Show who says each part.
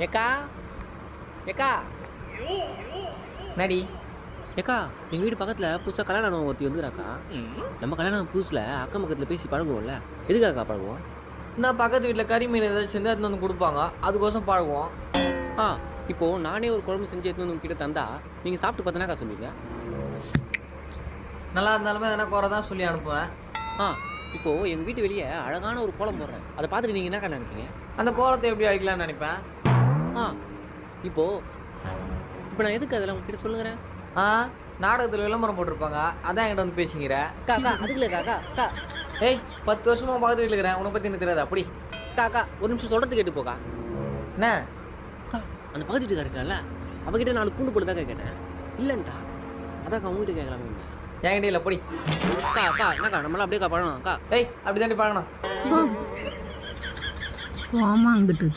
Speaker 1: ஏக்கா ஏக்கா
Speaker 2: நடி
Speaker 1: ஏக்கா எங்கள் வீடு பக்கத்தில் புதுசாக கல்யாணம் ஒருத்தி வந்துக்கிறாக்கா. நம்ம கல்யாணம் புதுசில் அக்கம் பக்கத்தில் பேசி பழகுவோம்ல, எதுக்காக்கா பழகுவோம்?
Speaker 2: நான் பக்கத்து வீட்டில் கறி மீன் ஏதாச்சும் செஞ்சு எடுத்து வந்து கொடுப்பாங்க, அதுக்கோசம் பழகுவோம்.
Speaker 1: இப்போது நானே ஒரு குழம்பு செஞ்சு எடுத்து வந்து உங்ககிட்ட தந்தா நீங்கள் சாப்பிட்டு பார்த்தனாக்கா சொல்லுவீங்க?
Speaker 2: நல்லா இருந்தாலுமே எதனா குறை தான் சொல்லி அனுப்புவேன்.
Speaker 1: இப்போது எங்கள் வீட்டு வெளியே அழகான ஒரு கோலம் போடுறேன், அதை பார்த்துட்டு நீங்கள் என்னக்கா நினைப்பீங்க?
Speaker 2: அந்த கோலத்தை எப்படி அடிக்கலாம்னு நினைப்பேன்.
Speaker 1: இப்போ நான் எதுக்கு அதெல்லாம் உங்ககிட்ட சொல்லுங்கிறேன்?
Speaker 2: நாடகத்தில் விளம்பரம் போட்டிருப்பாங்க, அதான் என்கிட்ட வந்து பேசிக்கிற.
Speaker 1: காக்கா அதுக்குள்ள காக்கா
Speaker 2: ஏய் 10 வருஷமா பக்கத்து வீட்டில் இருக்கிறேன், உன்னை பற்றி என்ன தெரியாது அப்படி.
Speaker 1: காக்கா ஒரு நிமிஷம் சொல்கிறது கேட்டு போக்கா.
Speaker 2: என்ன
Speaker 1: அந்த பக்கத்து வீட்டுக்கார இருக்கால, அவகிட்ட 4 பூண்டு போட்டு தான் கேட்டேன், இல்லைன்ட்டா. அதான் உங்ககிட்ட கேட்கலாமே.
Speaker 2: என்கிட்ட இல்லை பொடி.
Speaker 1: என்னக்கா நம்மளாம் அப்படியே பழகணும்.
Speaker 2: ஏய் அப்படி தாண்டி பழகணும்.
Speaker 3: ஆமாங்கிட்டு